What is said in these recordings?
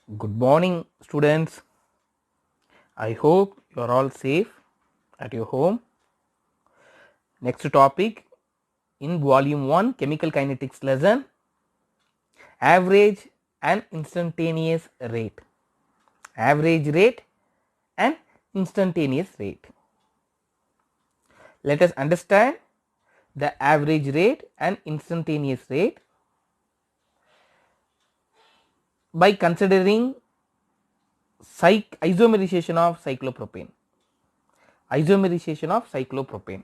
Good morning, students. I hope you are all safe at your home. Next topic in volume 1 chemical kinetics lesson, average and instantaneous rate. Average rate and instantaneous rate. Let us understand the average rate and instantaneous rate by considering isomerization of cyclopropane. Isomerization of cyclopropane.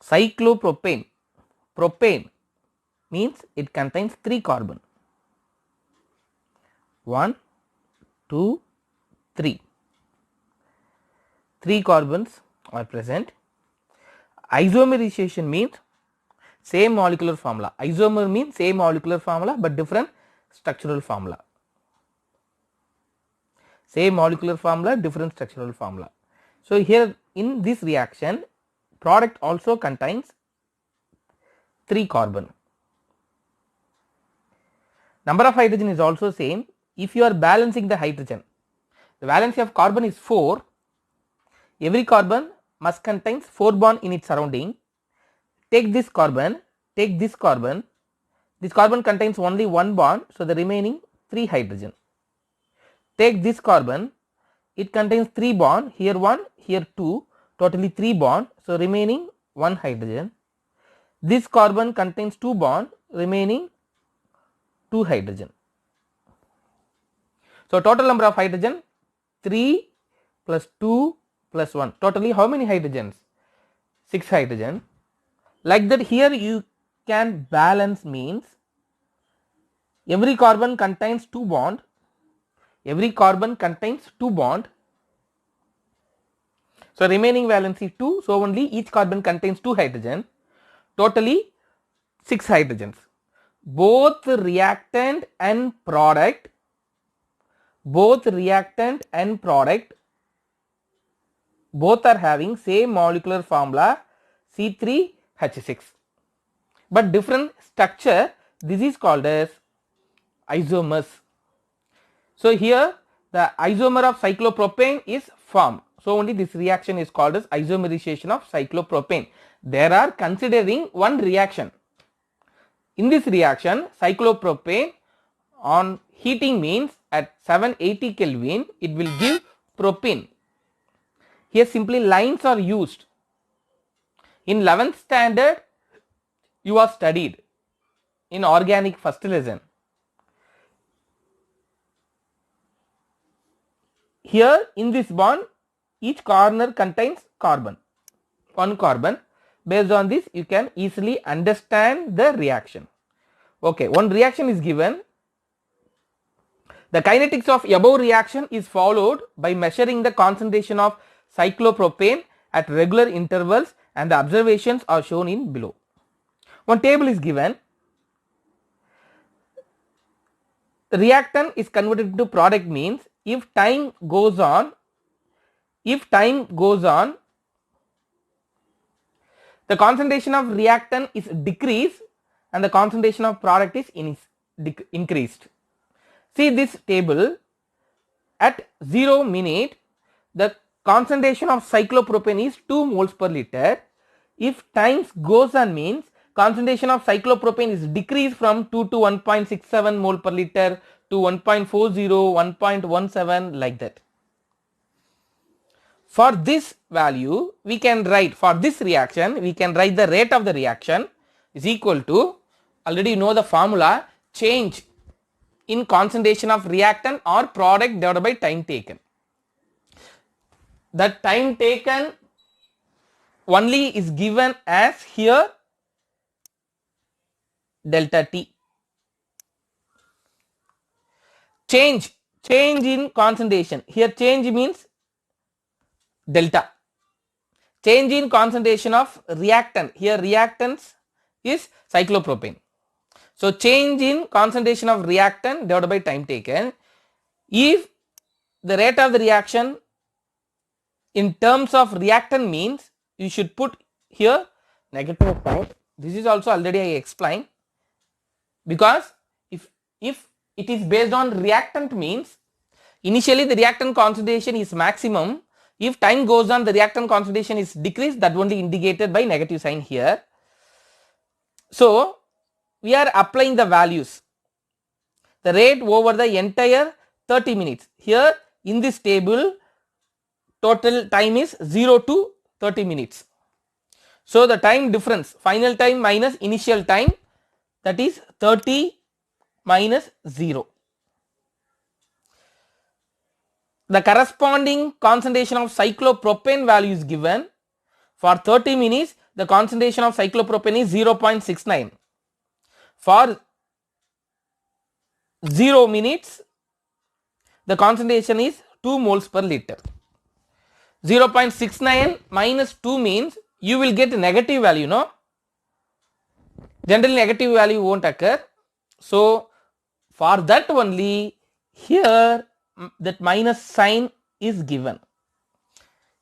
Cyclopropane, propane means it contains 3 carbon, 1, 2, 3. 3 carbons are present. Isomerization means same molecular formula. Isomer means same molecular formula but different structural formula. Same molecular formula, different structural formula. So here in this reaction, product also contains 3 carbon. Number of hydrogen is also same. If you are balancing the hydrogen, the valency of carbon is 4. Every carbon must contains 4 bond in its surrounding. Take this carbon, take this carbon contains only 1 bond, so the remaining 3 hydrogen. Take this carbon, it contains 3 bond, here 1, here 2, totally 3 bond, so remaining 1 hydrogen. This carbon contains 2 bond, remaining 2 hydrogen. So total number of hydrogen 3 plus 2 plus 1, totally how many hydrogens? 6 hydrogen. Like that here you can balance means every carbon contains 2 bond, every carbon contains 2 bond, so remaining valency 2, so only each carbon contains 2 hydrogen, totally 6 hydrogens. Both reactant and product, both are having same molecular formula C3H6 but different structure. This is called as isomers. So here the isomer of cyclopropane is formed, so only this reaction is called as isomerization of cyclopropane. There are considering one reaction. In this reaction, cyclopropane on heating means at 780 Kelvin it will give propene. Here simply lines are used. In 11th standard you are studied in organic first lesson. Here in this bond each corner contains carbon, 1 carbon. Based on this you can easily understand the reaction. Okay, one reaction is given. The kinetics of above reaction is followed by measuring the concentration of cyclopropane at regular intervals and the observations are shown in below. One table is given. The reactant is converted to product means if time goes on, the concentration of reactant is decreased and the concentration of product is increased. See this table, at 0 minute the concentration of cyclopropane is 2 moles per liter. If time goes on means concentration of cyclopropane is decreased from 2 to 1.67 mole per liter to 1.40, 1.17 like that. For this value we can write, for this reaction we can write the rate of the reaction is equal to, already you know the formula, change in concentration of reactant or product divided by time taken. The time taken only is given as here delta T. Change in concentration, here change means delta. Change in concentration of reactant, here reactants is cyclopropane. So change in concentration of reactant divided by time taken. If the rate of the reaction in terms of reactant means you should put here negative sign, This is also already I explained, because if it is based on reactant means initially the reactant concentration is maximum. If time goes on, the reactant concentration is decreased, that only indicated by negative sign here. So we are applying the values, the rate over the entire 30 minutes. Here in this table total time is 0 to 30 minutes. So the time difference, final time minus initial time, that is 30 minus 0. The corresponding concentration of cyclopropane value is given. For 30 minutes the concentration of cyclopropane is 0.69. For 0 minutes the concentration is 2 moles per liter. 0.69 minus 2 means you will get a negative value, no? Generally negative value won't occur. So for that only here that minus sign is given.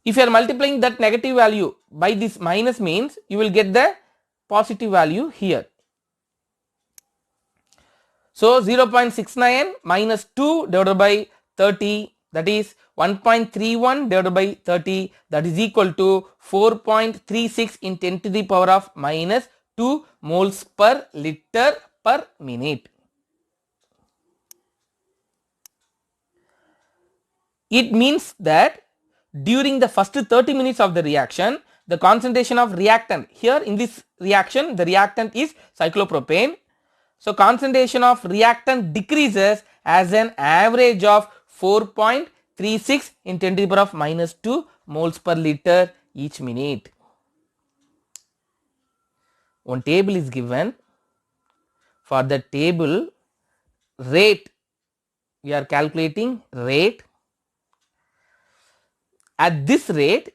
If you are multiplying that negative value by this minus means you will get the positive value here. So 0.69 minus 2 divided by 30, that is 1.31 divided by 30, that is equal to 4.36 in 10 to the power of minus 2 moles per liter per minute. It means that during the first 30 minutes of the reaction, the concentration of reactant, here in this reaction the reactant is cyclopropane. So concentration of reactant decreases as an average of 4.36 in 10 to the power of minus 2 moles per liter each minute. One table is given. For the table rate, we are calculating rate. At this rate,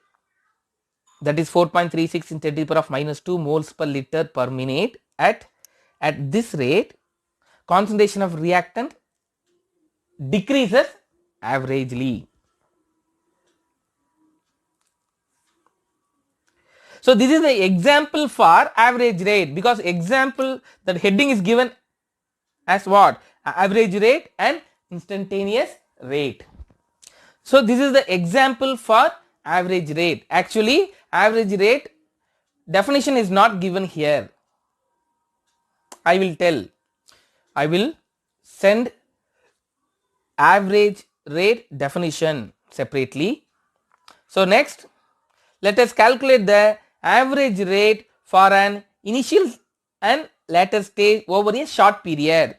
that is 4.36 in 10 to the power of minus 2 moles per liter per minute, at this rate concentration of reactant decreases averagely. So this is the example for average rate, because example that heading is given as what? Average rate and instantaneous rate. So this is the example for average rate. Actually average rate definition is not given here. I will send average rate definition separately. So next let us calculate the average rate for an initial and later stage over a short period.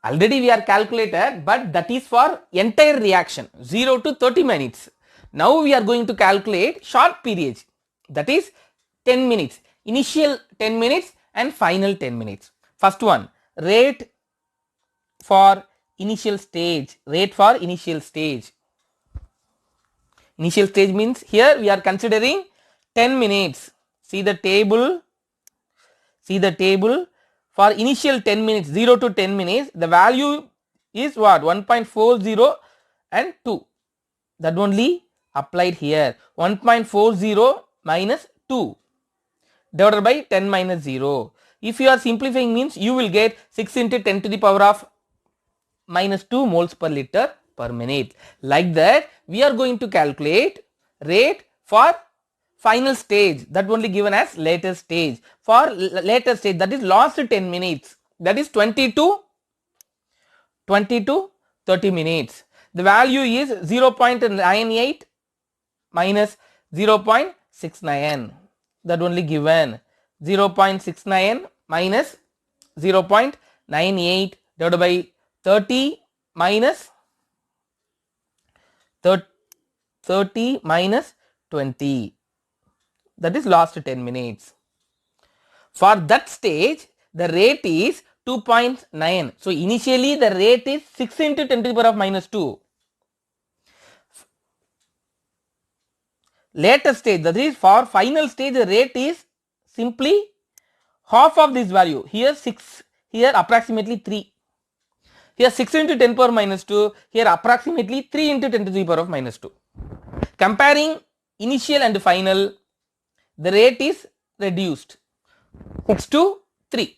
Already we are calculated, but that is for entire reaction 0 to 30 minutes. Now we are going to calculate short periods, that is 10 minutes, initial 10 minutes and final 10 minutes. First one, rate for initial stage. Rate for initial stage. Initial stage means here we are considering 10 minutes. See the table. For initial 10 minutes, 0 to 10 minutes, the value is what? 1.40 and 2. That only applied here. 1.40 minus 2 divided by 10 minus 0. If you are simplifying means you will get 6 into 10 to the power of minus 2 moles per liter per minute. Like that we are going to calculate rate for final stage, that only given as later stage. For later stage, that is last 10 minutes, that is 20 to 30 minutes. The value is 0.98 minus 0.69, that only given 0.69 minus 0.98 divided by 30 minus 30 minus 20, that is last 10 minutes. For that stage the rate is 2.9. So initially the rate is 6 into 10 to the power of minus 2. Later stage, that is for final stage, the rate is simply half of this value. Here 6, here approximately 3. Here 6 into 10 power minus 2, here approximately 3 into 10 to the power of minus 2. Comparing initial and final, the rate is reduced 6 to 3.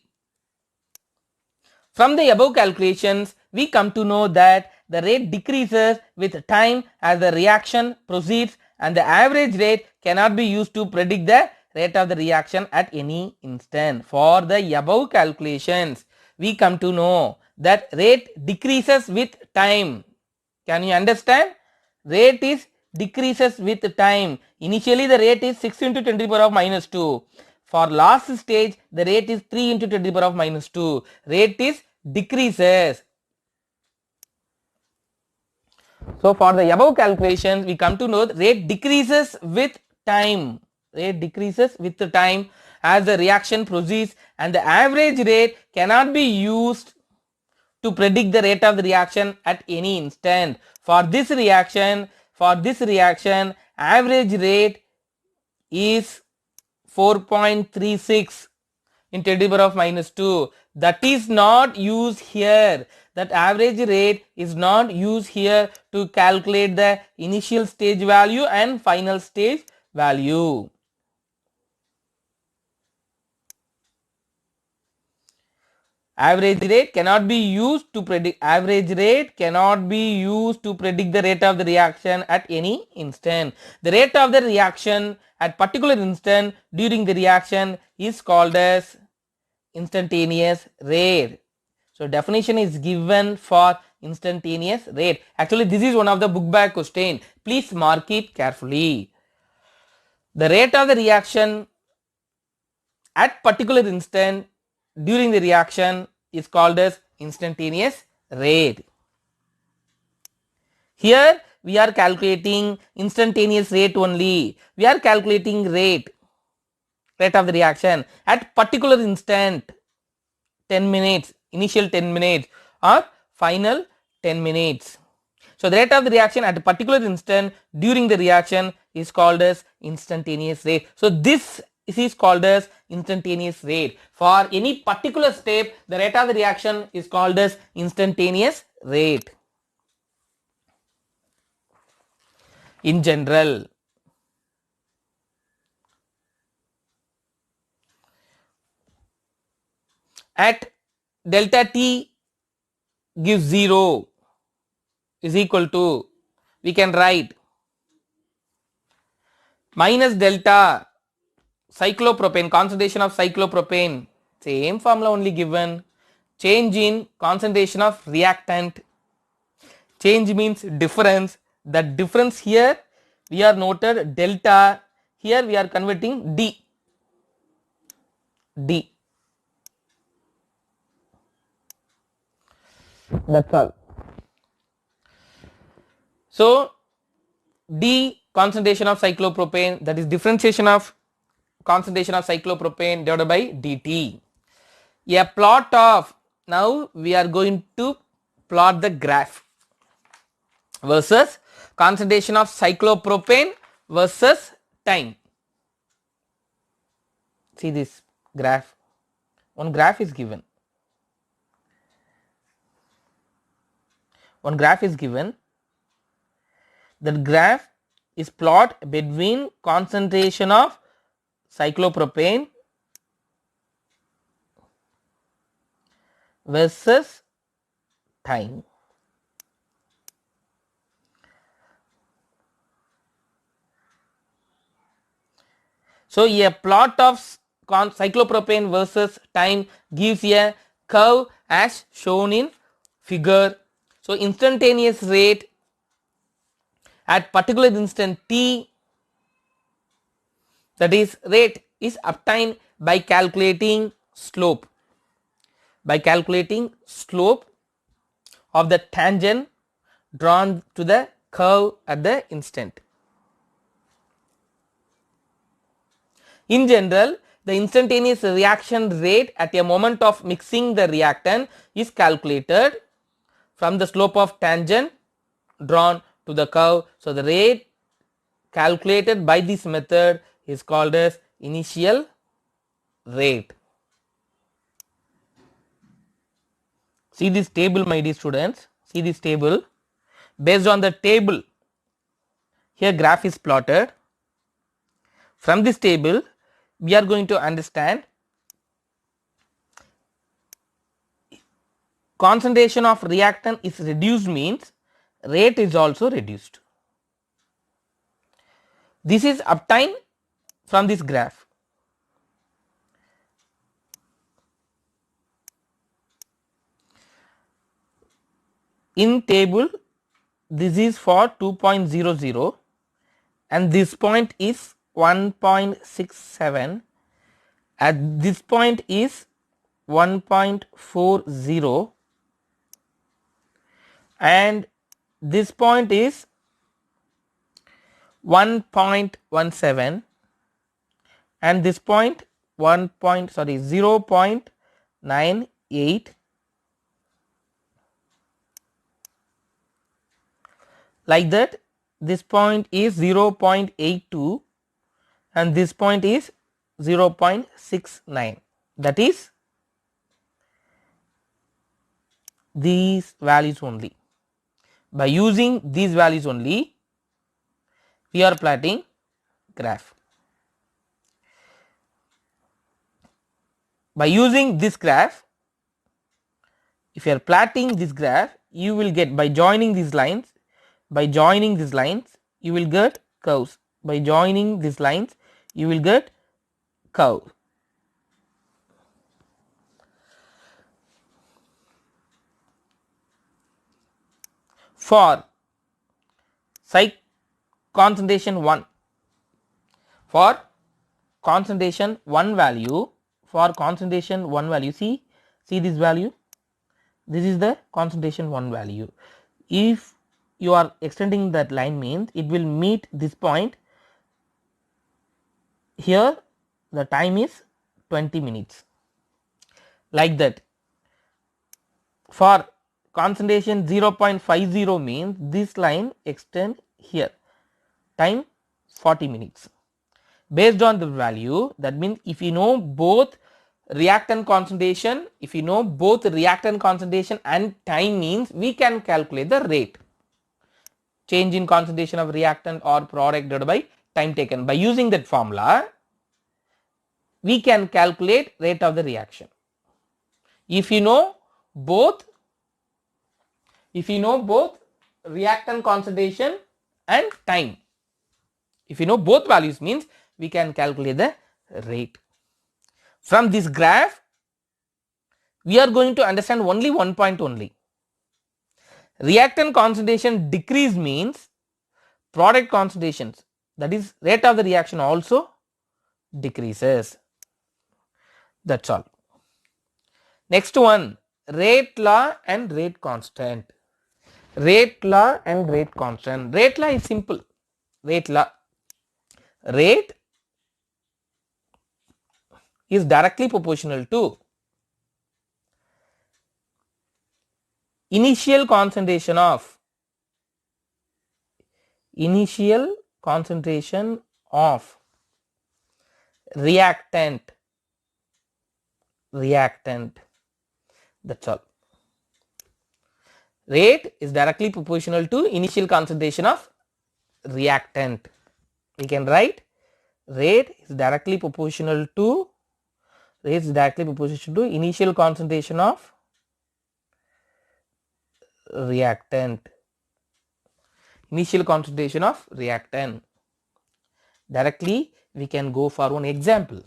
From the above calculations, we come to know that the rate decreases with time as the reaction proceeds, and the average rate cannot be used to predict the rate of the reaction at any instant. For the above calculations, we come to know that rate decreases with time. Can you understand? Rate is decreases with time. Initially the rate is 6 into 10 to the power of minus 2. For last stage the rate is 3 into 10 to the power of minus 2. Rate is decreases. So for the above calculations we come to know that rate decreases with time. Rate decreases with the time as the reaction proceeds, and the average rate cannot be used to predict the rate of the reaction at any instant. For this reaction, average rate is 4.36 in 10 to the power of minus 2. That is not used here. That average rate is not used here to calculate the initial stage value and final stage value. Average rate cannot be used to predict the rate of the reaction at any instant. The rate of the reaction at particular instant during the reaction is called as instantaneous rate. So definition is given for instantaneous rate. Actually this is one of the book bag question. Please mark it carefully. The rate of the reaction at particular instant during the reaction is called as instantaneous rate. Here we are calculating instantaneous rate only. We are calculating rate of the reaction at particular instant, 10 minutes, initial 10 minutes or final 10 minutes. So the rate of the reaction at a particular instant during the reaction is called as instantaneous rate. So this is called as instantaneous rate. For any particular step, the rate of the reaction is called as instantaneous rate. In general, at delta t gives 0 is equal to, we can write minus delta cyclopropane, concentration of cyclopropane, same formula only given, change in concentration of reactant, change means difference, the difference here we are noted delta, here we are converting d, that's all. So d concentration of cyclopropane, that is differentiation of concentration of cyclopropane divided by dt. A plot of, now we are going to plot the graph versus concentration of cyclopropane versus time. See this graph, one graph is given, that graph is plot between concentration of cyclopropane versus time. So a plot of cyclopropane versus time gives a curve as shown in figure. So instantaneous rate at particular instant t, that is rate is obtained by calculating slope of the tangent drawn to the curve at the instant. In general, the instantaneous reaction rate at a moment of mixing the reactant is calculated from the slope of tangent drawn to the curve. So the rate calculated by this method is called as initial rate. See this table, my dear students, see this table. Based on the table, here graph is plotted. From this table we are going to understand concentration of reactant is reduced means rate is also reduced. This is obtained from this graph. In table, this is for 2.00 and this point is 1.67, at this point is 1.40 and this point is 1.17 and this point 0.98, like that. This point is 0.82 and this point is 0.69, that is these values only. By using these values only we are plotting graph. By using this graph, if you are plotting this graph, you will get, by joining these lines, you will get curves. By joining these lines you will get curve. For concentration 1, for concentration 1 value, see this value, this is the concentration 1 value. If you are extending that line means it will meet this point. Here the time is 20 minutes, like that. For concentration 0.50 means this line extend here, time 40 minutes. Based on the value, that means if you know both reactant concentration, and time means we can calculate the rate, change in concentration of reactant or product divided by time taken. By using that formula we can calculate rate of the reaction. If you know both reactant concentration and time, if you know both values means we can calculate the rate. From this graph we are going to understand only one point only. Reactant concentration decrease means product concentrations, that is rate of the reaction, also decreases. That's all. Next one, rate law and rate constant. Rate law and rate constant. Rate law is simple. Rate law, rate is directly proportional to initial concentration of reactant. That's all. Rate is directly proportional to initial concentration of reactant. We can write rate is directly proportional to initial concentration of reactant. Directly we can go for one example.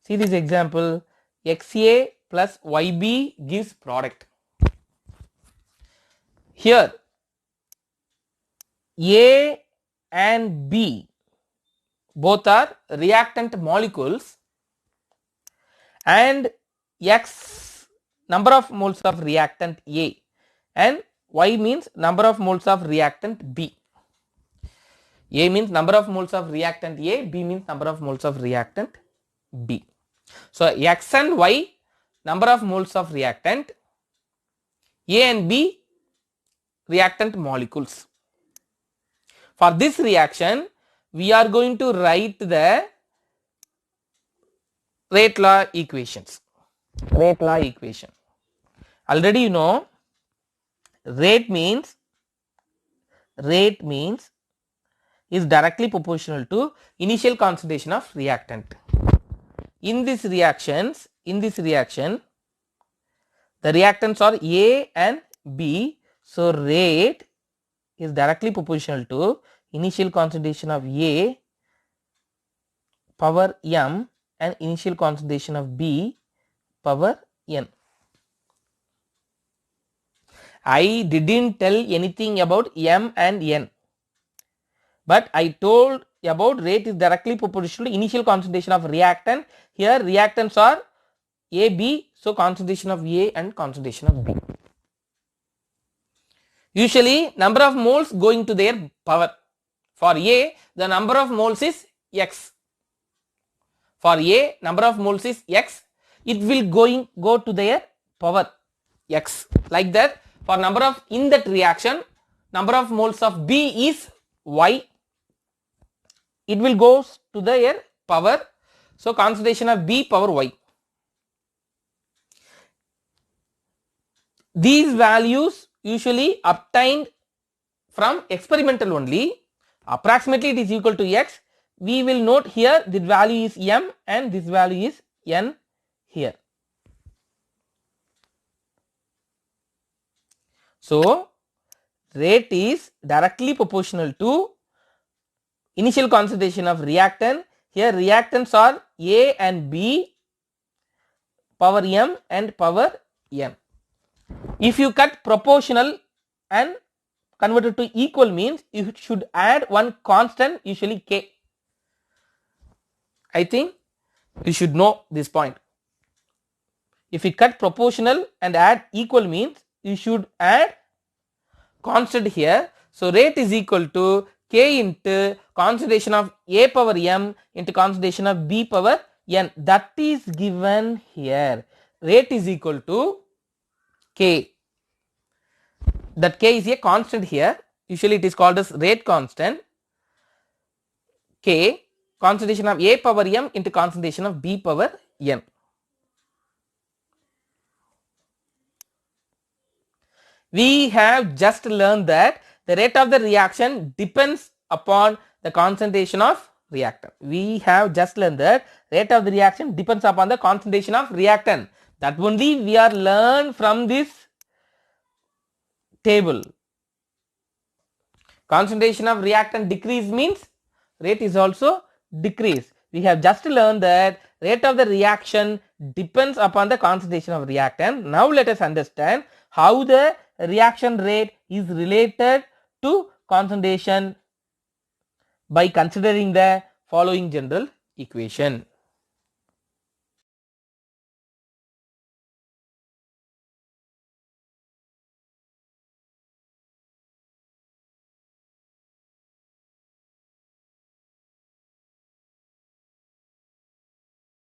See this example, XA plus YB gives product. Here A and B both are reactant molecules and X number of moles of reactant A and Y means number of moles of reactant B. A means number of moles of reactant A, B means number of moles of reactant B. So X and Y number of moles of reactant, A and B reactant molecules. For this reaction we are going to write the rate law equations. Already you know rate means is directly proportional to initial concentration of reactant. In this reaction, the reactants are A and B. So rate is directly proportional to initial concentration of A power m and initial concentration of B power n. I didn't tell anything about m and n, but I told about rate is directly proportional to initial concentration of reactant. Here reactants are A, B, so concentration of A and concentration of B. Usually number of moles going to their power. For A, the number of moles is x. For A, number of moles is x. It will go to their power x. Like that, for number of in that reaction, number of moles of B is y. It will go to their power. So concentration of B power y. These values usually obtained from experimental only. Approximately it is equal to x. We will note here the value is m and this value is n here. So rate is directly proportional to initial concentration of reactant. Here reactants are A and B power m and power n. If you cut proportional and convert it to equal, means you should add one constant, usually k. I think you should know this point. If you cut proportional and add equal, means you should add constant here. So rate is equal to k into concentration of A power m into concentration of B power n. That is given here. Rate is equal to k. That k is a constant here. Usually it is called as rate constant. K, concentration of A power m into concentration of B power n. We have just learned that the rate of the reaction depends upon the concentration of reactant. We have just learned that rate of the reaction depends upon the concentration of reactant. That only we are learned from this table. Concentration of reactant decrease means rate is also decrease. We have just learned that rate of the reaction depends upon the concentration of reactant. Now let us understand how the reaction rate is related to concentration by considering the following general equation.